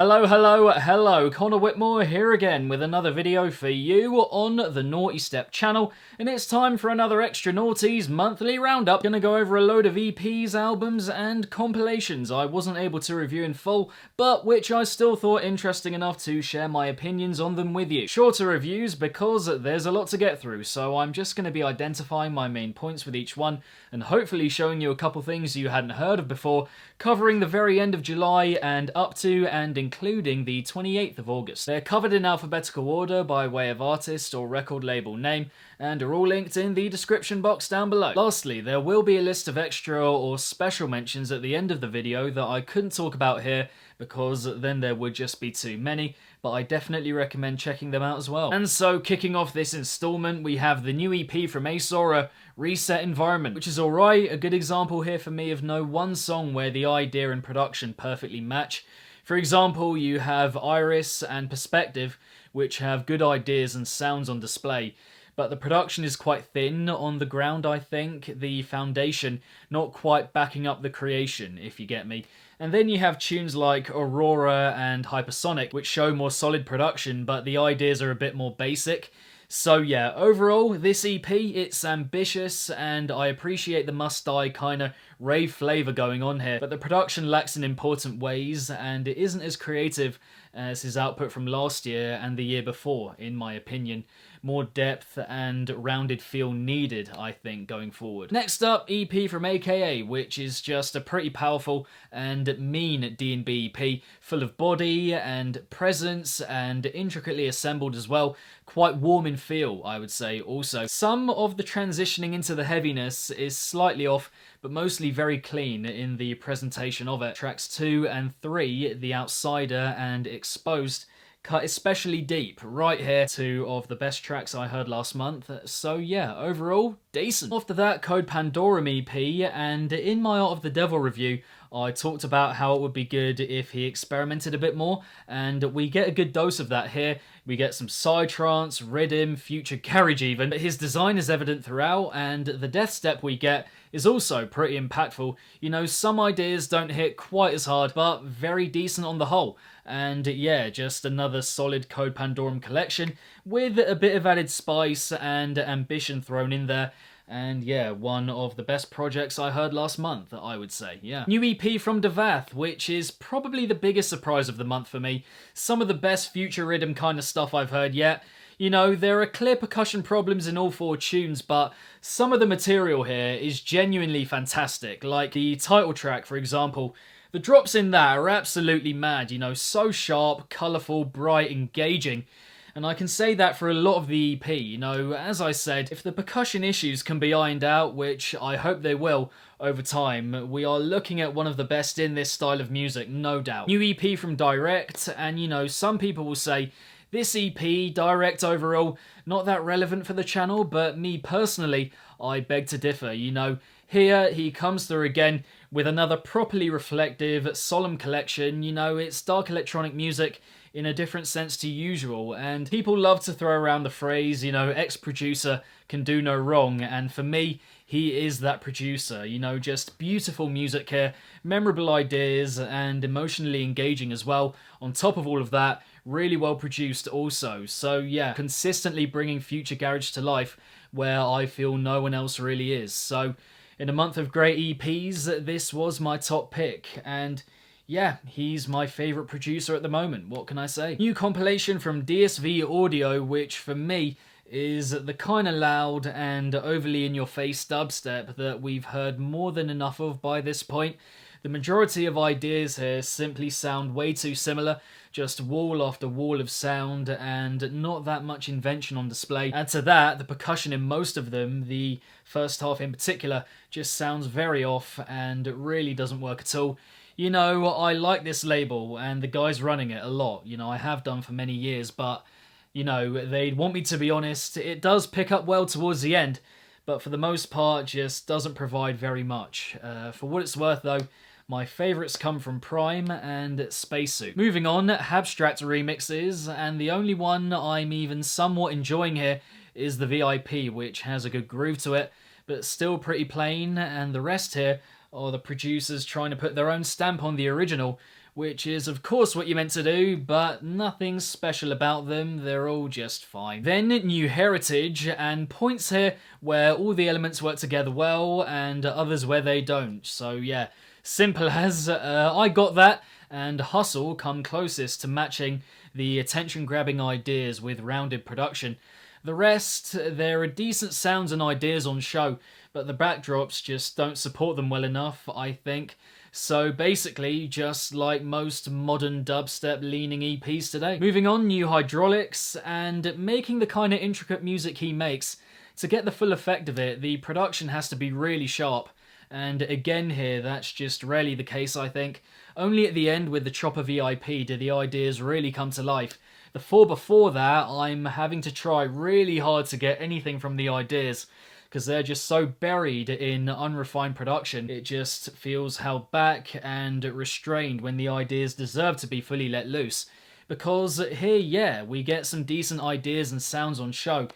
Hello, hello, hello, Connor Whitmore here again with another video for you on the Nawtystep channel, and it's time for another Extra Nawties monthly roundup. Gonna go over a load of EPs, albums, and compilations I wasn't able to review in full, but which I still thought interesting enough to share my opinions on them with you. Shorter reviews because there's a lot to get through, so I'm just gonna be identifying my main points with each one, and hopefully showing you a couple things you hadn't heard of before, covering the very end of July and up to and including the 28th of August. They're covered in alphabetical order by way of artist or record label name, and are all linked in the description box down below. Lastly, there will be a list of extra or special mentions at the end of the video that I couldn't talk about here because then there would just be too many, but I definitely recommend checking them out as well. And so, kicking off this installment, we have the new EP from IVORY, Reset Environment, which is alright, a good example here for me of no one song where the idea and production perfectly match. For example, you have Iris and Perspective, which have good ideas and sounds on display, but the production is quite thin on the ground, I think. The foundation not quite backing up the creation, if you get me. And then you have tunes like Aurora and Hypersonic, which show more solid production, but the ideas are a bit more basic. So yeah, overall, this EP, it's ambitious, and I appreciate the must-die kind of rave flavour going on here, but the production lacks in important ways, and it isn't as creative as his output from last year and the year before, in my opinion. More depth and rounded feel needed, I think, going forward. Next up, EP from AKA, which is just a pretty powerful and mean D&B EP, full of body and presence and intricately assembled as well. Quite warm in feel, I would say, also. Some of the transitioning into the heaviness is slightly off, but mostly very clean in the presentation of it. Tracks 2 and 3, The Outsider and Exposed, cut especially deep. Right here, 2 of the best tracks I heard last month. So yeah, overall, decent. After that, Code Pandorum EP, and in my Art of the Devil review, I talked about how it would be good if he experimented a bit more, and we get a good dose of that here. We get some psytrance, rhythm, future garage even, but his design is evident throughout, and the death step we get is also pretty impactful. You know, some ideas don't hit quite as hard, but very decent on the whole. And yeah, just another solid Code Pandorum collection with a bit of added spice and ambition thrown in there. And yeah, one of the best projects I heard last month, I would say, yeah. New EP from Devath, which is probably the biggest surprise of the month for me. Some of the best future rhythm kind of stuff I've heard yet. You know, there are clear percussion problems in all 4 tunes, but some of the material here is genuinely fantastic. Like the title track, for example. The drops in that are absolutely mad, you know, so sharp, colourful, bright, engaging. And I can say that for a lot of the EP, you know, as I said, if the percussion issues can be ironed out, which I hope they will over time, we are looking at one of the best in this style of music, no doubt. New EP from Direct, and you know, some people will say, this EP, Direct overall, not that relevant for the channel, but me personally, I beg to differ, you know. Here, he comes through again with another properly reflective, solemn collection. You know, it's dark electronic music in a different sense to usual, and people love to throw around the phrase, you know, ex-producer can do no wrong, and for me, he is that producer. You know, just beautiful music here, memorable ideas, and emotionally engaging as well. On top of all of that, really well produced also. So yeah, consistently bringing future garage to life where I feel no one else really is. So in a month of great EPs, this was my top pick, and yeah, he's my favourite producer at the moment, what can I say? New compilation from DSV Audio, which for me is the kind of loud and overly in-your-face dubstep that we've heard more than enough of by this point. The majority of ideas here simply sound way too similar, just wall after wall of sound and not that much invention on display. Add to that, the percussion in most of them, the first half in particular, just sounds very off and really doesn't work at all. You know, I like this label and the guys running it a lot, you know, I have done for many years, but, you know, they'd want me to be honest, it does pick up well towards the end, but for the most part just doesn't provide very much. For what it's worth though, my favourites come from Prime and Spacesuit. Moving on, Habstrakt remixes, and the only one I'm even somewhat enjoying here is the VIP, which has a good groove to it, but still pretty plain, and the rest here are the producers trying to put their own stamp on the original, which is of course what you're meant to do, but nothing special about them, they're all just fine. Then New Heritage, and points here where all the elements work together well, and others where they don't. So yeah, simple as, I got that, and Hustle come closest to matching the attention-grabbing ideas with rounded production. The rest, there are decent sounds and ideas on show, but the backdrops just don't support them well enough, I think. So basically, just like most modern dubstep-leaning EPs today. Moving on, New Hydraulix, and making the kind of intricate music he makes. To get the full effect of it, the production has to be really sharp. And again here, that's just rarely the case, I think. Only at the end with the Chopper VIP do the ideas really come to life. The 4 before that, I'm having to try really hard to get anything from the ideas, because they're just so buried in unrefined production. It just feels held back and restrained when the ideas deserve to be fully let loose. Because here, yeah, we get some decent ideas and sounds on show,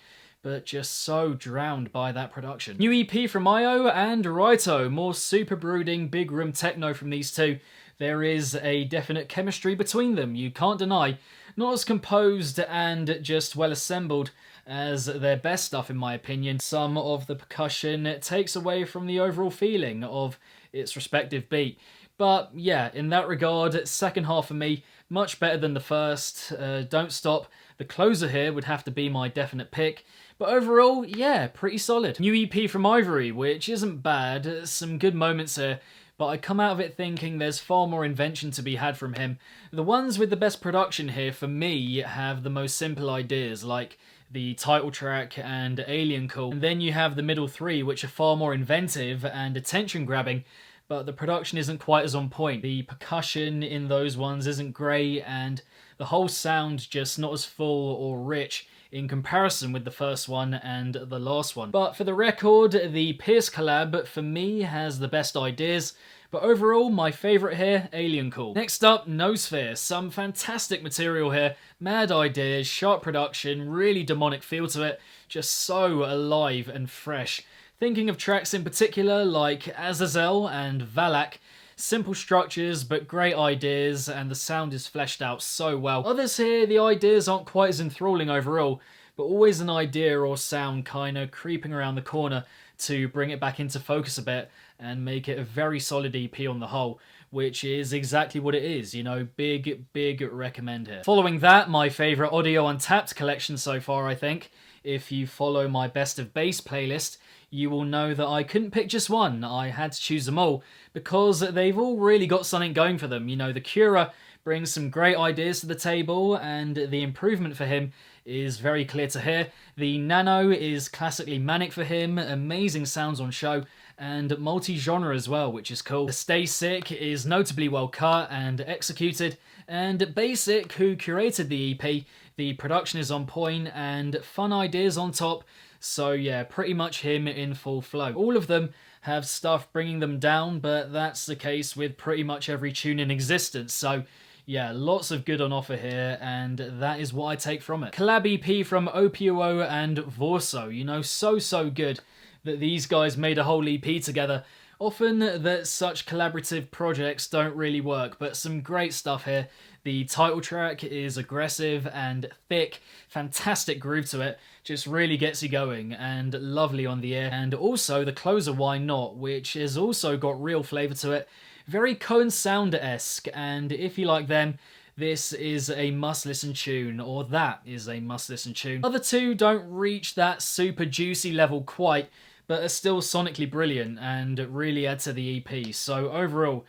but just so drowned by that production. New EP from IO and Raito, more super brooding big room techno from these two. There is a definite chemistry between them, you can't deny. Not as composed and just well assembled as their best stuff in my opinion. Some of the percussion takes away from the overall feeling of its respective beat. But yeah, in that regard, second half for me, much better than the first. Don't Stop, the closer here, would have to be my definite pick. But overall, yeah, pretty solid. New EP from IVORY, which isn't bad, some good moments here, but I come out of it thinking there's far more invention to be had from him. The ones with the best production here, for me, have the most simple ideas, like the title track and Alien Call. And then you have the middle three, which are far more inventive and attention-grabbing, but the production isn't quite as on point. The percussion in those ones isn't great, and the whole sound just not as full or rich in comparison with the first one and the last one. But for the record, the Pierce collab, for me, has the best ideas. But overall, my favourite here, Alien Call. Next up, Nosphere. Some fantastic material here. Mad ideas, sharp production, really demonic feel to it. Just so alive and fresh. Thinking of tracks in particular like Azazel and Valak. Simple structures, but great ideas, and the sound is fleshed out so well. Others here, the ideas aren't quite as enthralling overall, but always an idea or sound kind of creeping around the corner to bring it back into focus a bit and make it a very solid EP on the whole, which is exactly what it is, you know, big recommend here. Following that, my favourite Audio Untapped collection so far, I think. If you follow my Best of Bass playlist, you will know that I couldn't pick just one. I had to choose them all because they've all really got something going for them. You know, the Cura brings some great ideas to the table, and the improvement for him is very clear to hear. The Nano is classically manic for him, amazing sounds on show, and multi-genre as well, which is cool. The Stay Sick is notably well cut and executed, and Basic, who curated the EP, the production is on point and fun ideas on top. So yeah, pretty much him in full flow. All of them have stuff bringing them down, but that's the case with pretty much every tune in existence. So yeah, lots of good on offer here, and that is what I take from it. Collab EP from Opuo and Vorso, you know, so good that these guys made a whole EP together. Often that such collaborative projects don't really work, but some great stuff here. The title track is aggressive and thick, fantastic groove to it, just really gets you going, and lovely on the ear. And also the closer Why Not, which has also got real flavour to it. Very Cone Sounder-esque, and if you like them, this is a must-listen tune, or that is a must-listen tune. Other two don't reach that super juicy level quite, but are still sonically brilliant and really add to the EP, so overall,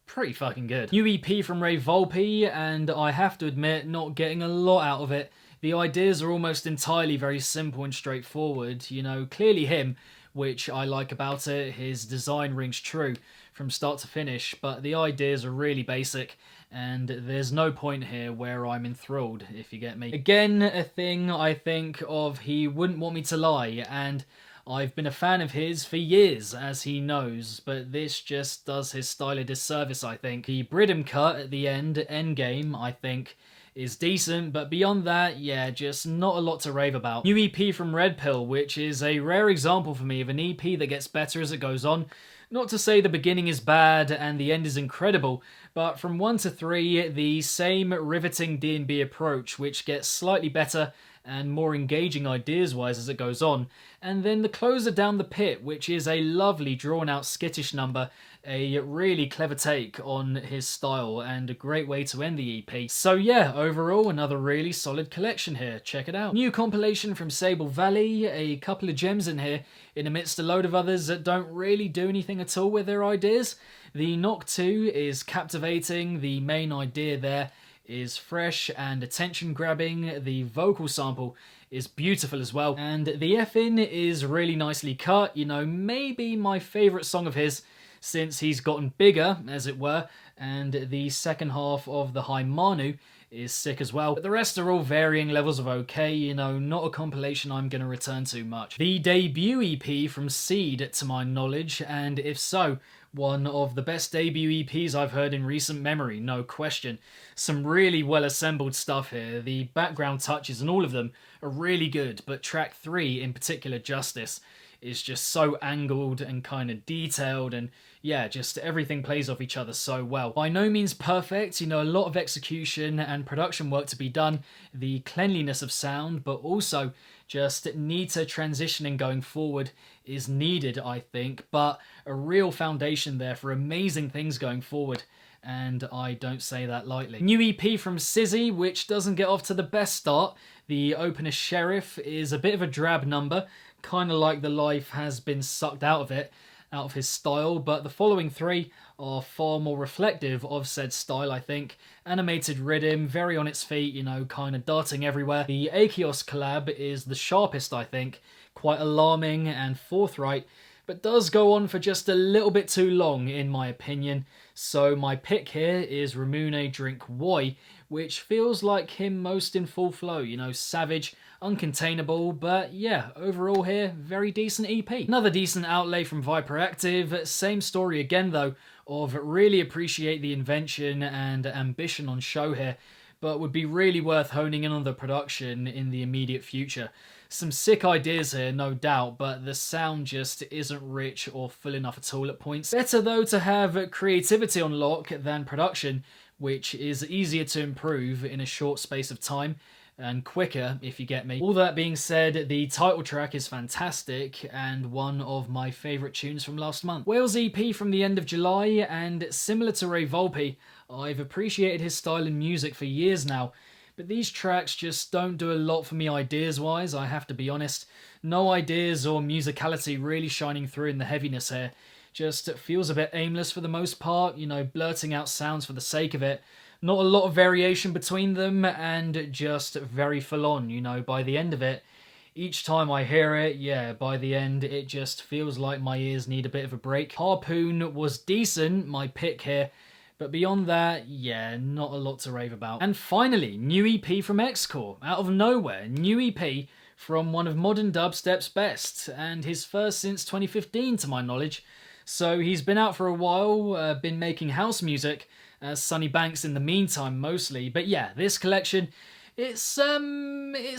pretty fucking good. New EP from Ray Volpe, and I have to admit, not getting a lot out of it. The ideas are almost entirely very simple and straightforward, you know, clearly him, which I like about it. His design rings true from start to finish, but the ideas are really basic, and there's no point here where I'm enthralled, if you get me. Again, a thing I think of He Wouldn't Want Me to Lie, and I've been a fan of his for years, as he knows, but this just does his style a disservice, I think. The Bridham cut at the end, Endgame, I think, is decent, but beyond that, yeah, just not a lot to rave about. New EP from Red Pill, which is a rare example for me of an EP that gets better as it goes on. Not to say the beginning is bad and the end is incredible, but from 1 to 3, the same riveting D&B approach, which gets slightly better and more engaging ideas-wise as it goes on, and then the closer down the pit, which is a lovely drawn-out skittish number, a really clever take on his style, and a great way to end the EP. So yeah, overall, another really solid collection here. Check it out. New compilation from Sable Valley, a couple of gems in here, in amidst a load of others that don't really do anything at all with their ideas. The Knock 2 is captivating, the main idea there is fresh and attention-grabbing, the vocal sample is beautiful as well, and the F-in is really nicely cut, you know, maybe my favourite song of his since he's gotten bigger, as it were, and the second half of the High Manu is sick as well. But the rest are all varying levels of okay, you know, not a compilation I'm going to return to much. The debut EP from Seed, to my knowledge, and if so, one of the best debut EPs I've heard in recent memory, no question. Some really well-assembled stuff here. The background touches and all of them are really good, but track 3 in particular, Justice, is just so angled and kind of detailed, and yeah, just everything plays off each other so well. By no means perfect, you know, a lot of execution and production work to be done, the cleanliness of sound, but also just neater transitioning going forward is needed, I think, but a real foundation there for amazing things going forward, and I don't say that lightly. New EP from Syzy, which doesn't get off to the best start. The opener, Sheriff, is a bit of a drab number, kind of like the life has been sucked out of his style, but the following 3 are far more reflective of said style, I think. Animated rhythm, very on its feet, you know, kind of darting everywhere. The Achios collab is the sharpest, I think, quite alarming and forthright, but does go on for just a little bit too long, in my opinion. So my pick here is Ramune Drink Woi, which feels like him most in full flow, you know, savage, uncontainable, but yeah, overall here, very decent EP. Another decent outlay from Viper Active, same story again though, of really appreciate the invention and ambition on show here, but would be really worth honing in on the production in the immediate future. Some sick ideas here, no doubt, but the sound just isn't rich or full enough at all at points. Better though to have creativity on lock than production, which is easier to improve in a short space of time, and quicker, if you get me. All that being said, the title track is fantastic and one of my favourite tunes from last month. Wales EP from the end of July, and similar to Ray Volpe, I've appreciated his style and music for years now, but these tracks just don't do a lot for me ideas-wise, I have to be honest. No ideas or musicality really shining through in the heaviness here. Just feels a bit aimless for the most part, you know, blurting out sounds for the sake of it. Not a lot of variation between them, and just very full on, you know, by the end of it. Each time I hear it, yeah, by the end, it just feels like my ears need a bit of a break. Harpoon was decent, my pick here, but beyond that, yeah, not a lot to rave about. And finally, new EP from xKore. Out of nowhere, new EP from one of modern dubstep's best, and his first since 2015 to my knowledge. So he's been out for a while, been making house music, as Sunny Banks in the meantime mostly, but yeah, this collection, it's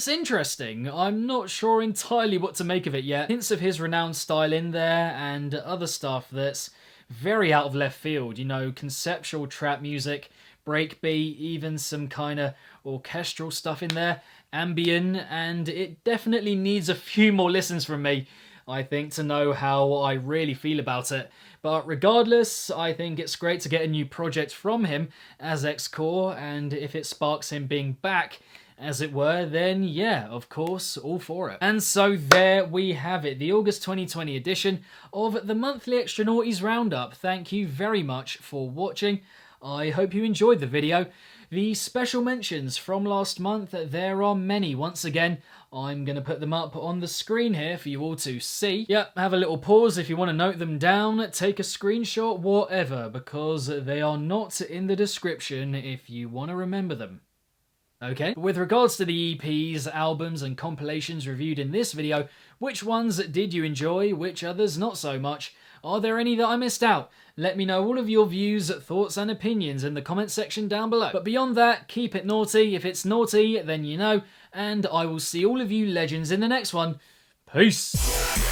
interesting. I'm not sure entirely what to make of it yet. Hints of his renowned style in there, and other stuff that's very out of left field, you know, conceptual trap music, breakbeat, even some kind of orchestral stuff in there, ambient, and it definitely needs a few more listens from me, I think, to know how I really feel about it. But regardless, I think it's great to get a new project from him as xKore, and if it sparks him being back, as it were, then yeah, of course, all for it. And so there we have it, the August 2020 edition of the monthly Extra Nawties Roundup. Thank you very much for watching. I hope you enjoyed the video. The special mentions from last month, there are many. Once again, I'm going to put them up on the screen here for you all to see. Yep, have a little pause if you want to note them down, take a screenshot, whatever, because they are not in the description if you want to remember them. Okay, with regards to the EPs, albums and compilations reviewed in this video, which ones did you enjoy, which others not so much? Are there any that I missed out? Let me know all of your views, thoughts and opinions in the comment section down below. But beyond that, keep it naughty. If it's naughty, then you know, and I will see all of you legends in the next one. Peace!